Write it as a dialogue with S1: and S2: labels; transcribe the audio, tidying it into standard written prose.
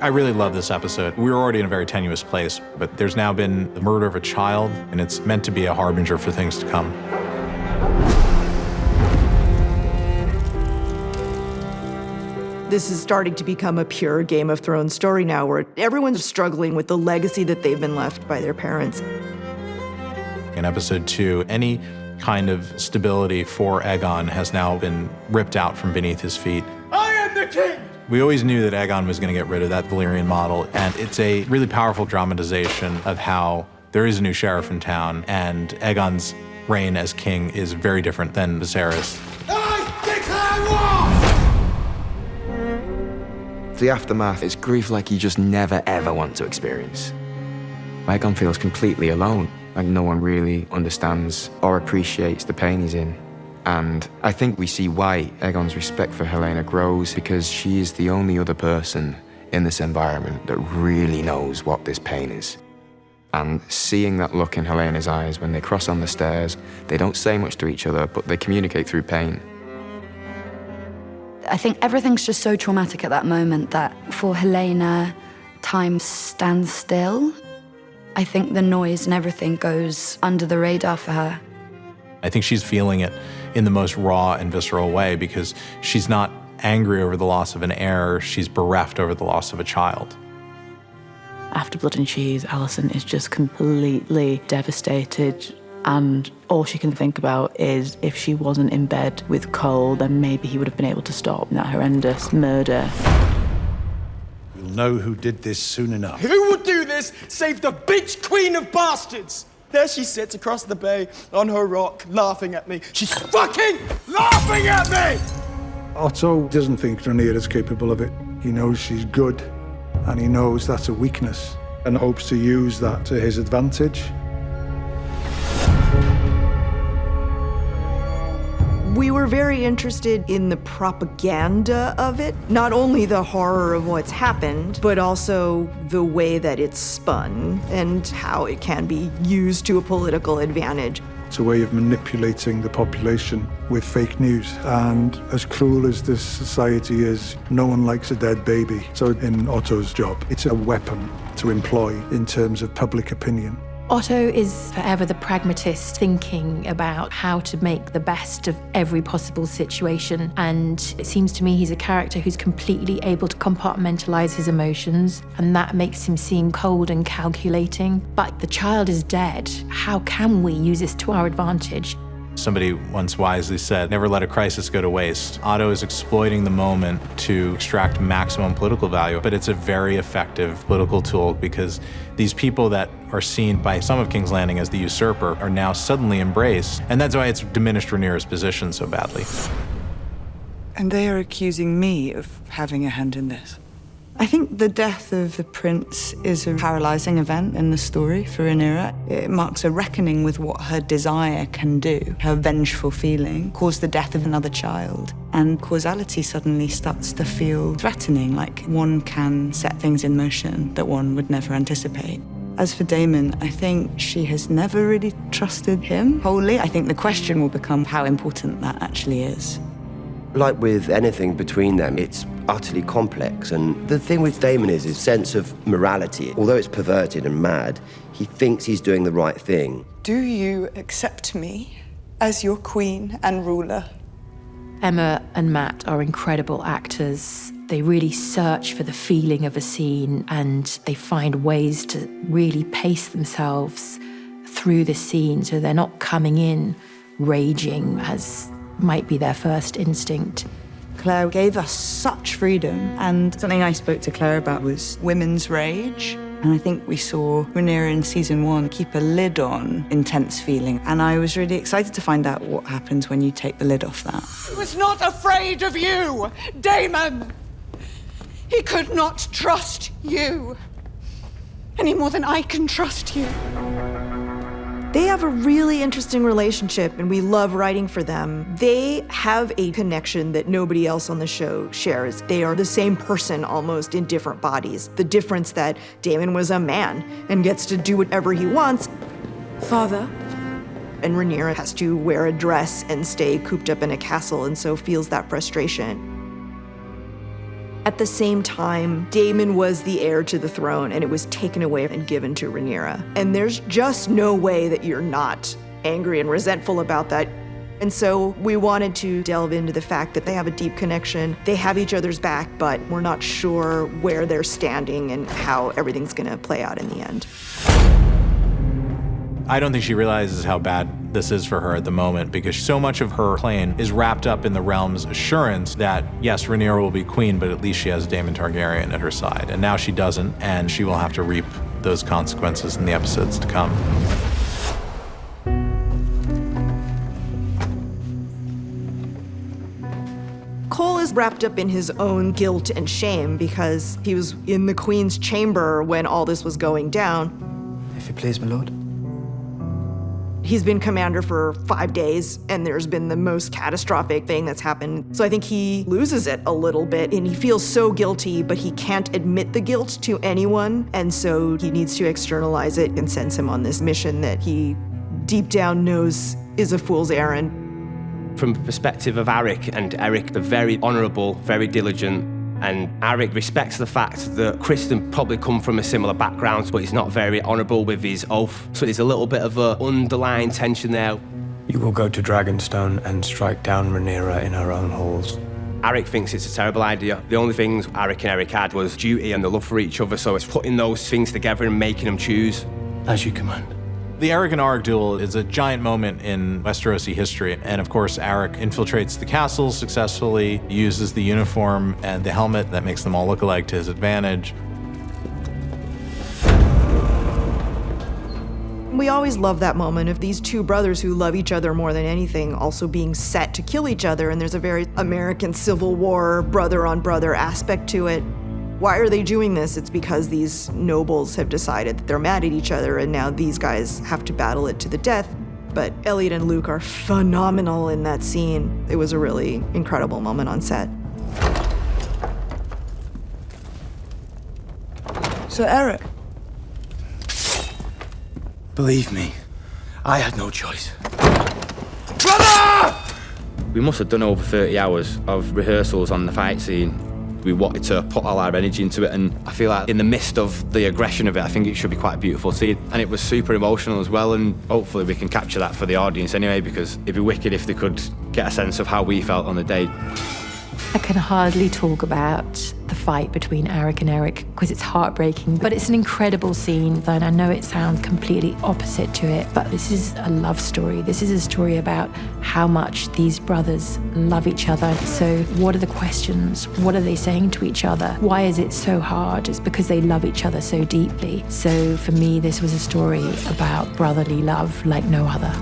S1: I really love this episode. We were already in a very tenuous place, but there's now been the murder of a child, and it's meant to be a harbinger for things to come.
S2: This is starting to become a pure Game of Thrones story now, where everyone's struggling with the legacy that they've been left by their parents.
S1: In episode 2, any kind of stability for Aegon has now been ripped out from beneath his feet.
S3: I am the king!
S1: We always knew that Aegon was going to get rid of that Valyrian model, and it's a really powerful dramatization of how there is a new sheriff in town, and Aegon's reign as king is very different than Viserys.
S3: I declare war!
S4: The aftermath is grief like you just never, ever want to experience. Aegon feels completely alone, like no one really understands or appreciates the pain he's in. And I think we see why Aegon's respect for Rhaenyra grows, because she is the only other person in this environment that really knows what this pain is. And seeing that look in Rhaenyra's eyes when they cross on the stairs, they don't say much to each other, but they communicate through pain.
S5: I think everything's just so traumatic at that moment that for Rhaenyra, time stands still. I think the noise and everything goes under the radar for her.
S1: I think she's feeling it in the most raw and visceral way, because she's not angry over the loss of an heir, she's bereft over the loss of a child.
S6: After Blood and Cheese, Allison is just completely devastated, and all she can think about is if she wasn't in bed with Cole, then maybe he would have been able to stop that horrendous murder.
S3: We'll know who did this soon enough. Who would do this save the bitch queen of bastards? There she sits across the bay on her rock, laughing at me. She's fucking laughing at me!
S7: Otto doesn't think Rhaenyra is capable of it. He knows she's good, and he knows that's a weakness, and hopes to use that to his advantage.
S2: We were very interested in the propaganda of it, not only the horror of what's happened, but also the way that it's spun and how it can be used to a political advantage.
S7: It's a way of manipulating the population with fake news. And as cruel as this society is, no one likes a dead baby. So in Otto's job, it's a weapon to employ in terms of public opinion.
S8: Otto is forever the pragmatist, thinking about how to make the best of every possible situation. And it seems to me he's a character who's completely able to compartmentalize his emotions, and that makes him seem cold and calculating. But the child is dead. How can we use this to our advantage?
S1: Somebody once wisely said, never let a crisis go to waste. Otto is exploiting the moment to extract maximum political value, but it's a very effective political tool, because these people that are seen by some of King's Landing as the usurper are now suddenly embraced, and that's why it's diminished Rhaenyra's position so badly.
S9: And they are accusing me of having a hand in this. I think the death of the prince is a paralyzing event in the story for Rhaenyra. It marks a reckoning with what her desire can do. Her vengeful feeling caused the death of another child, and causality suddenly starts to feel threatening, like one can set things in motion that one would never anticipate. As for Daemon, I think she has never really trusted him wholly. I think the question will become how important that actually is.
S10: Like with anything between them, it's utterly complex. And the thing with Daemon is his sense of morality. Although it's perverted and mad, he thinks he's doing the right thing.
S9: Do you accept me as your queen and ruler?
S8: Emma and Matt are incredible actors. They really search for the feeling of a scene, and they find ways to really pace themselves through the scene so they're not coming in raging as might be their first instinct.
S9: Claire gave us such freedom, and something I spoke to Claire about was women's rage. And I think we saw Rhaenyra in season 1 keep a lid on intense feeling, and I was really excited to find out what happens when you take the lid off that.
S3: He was not afraid of you, Daemon! He could not trust you any more than I can trust you.
S2: They have a really interesting relationship, and we love writing for them. They have a connection that nobody else on the show shares. They are the same person almost in different bodies. The difference that Daemon was a man and gets to do whatever he wants.
S9: Father?
S2: And Rhaenyra has to wear a dress and stay cooped up in a castle, and so feels that frustration. At the same time, Daemon was the heir to the throne, and it was taken away and given to Rhaenyra. And there's just no way that you're not angry and resentful about that. And so we wanted to delve into the fact that they have a deep connection. They have each other's back, but we're not sure where they're standing and how everything's gonna play out in the end.
S1: I don't think she realizes how bad this is for her at the moment, because so much of her plan is wrapped up in the realm's assurance that, yes, Rhaenyra will be queen, but at least she has Daemon Targaryen at her side. And now she doesn't, and she will have to reap those consequences in the episodes to come.
S2: Cole is wrapped up in his own guilt and shame because he was in the Queen's chamber when all this was going down.
S11: If it please, my lord.
S2: He's been commander for 5 days, and there's been the most catastrophic thing that's happened. So I think he loses it a little bit, and he feels so guilty, but he can't admit the guilt to anyone, and so he needs to externalize it and sends him on this mission that he deep down knows is a fool's errand.
S12: From the perspective of Arryk and Erryk, they're very honourable, very diligent, and Arryk respects the fact that Criston probably come from a similar background, but he's not very honourable with his oath. So there's a little bit of an underlying tension there.
S11: You will go to Dragonstone and strike down Rhaenyra in her own halls.
S12: Arryk thinks it's a terrible idea. The only things Arryk and Erryk had was duty and the love for each other, so it's putting those things together and making them choose.
S11: As you command.
S1: The Erryk and Arryk duel is a giant moment in Westerosi history, and of course Arryk infiltrates the castle successfully, uses the uniform and the helmet that makes them all look alike to his advantage.
S2: We always love that moment of these two brothers who love each other more than anything also being set to kill each other, and there's a very American Civil War brother-on-brother aspect to it. Why are they doing this? It's because these nobles have decided that they're mad at each other, and now these guys have to battle it to the death. But Elliot and Luke are phenomenal in that scene. It was a really incredible moment on set.
S9: So, Erryk.
S11: Believe me, I had no choice.
S12: Brother!
S13: We must have done over 30 hours of rehearsals on the fight scene. We wanted to put all our energy into it, and I feel like in the midst of the aggression of it, I think it should be quite a beautiful scene. And it was super emotional as well, and hopefully we can capture that for the audience anyway, because it'd be wicked if they could get a sense of how we felt on the day.
S8: I can hardly talk about the fight between Arryk and Erryk because it's heartbreaking, but it's an incredible scene. And I know it sounds completely opposite to it, but this is a love story. This is a story about how much these brothers love each other. So what are the questions? What are they saying to each other? Why is it so hard? It's because they love each other so deeply. So for me, this was a story about brotherly love like no other.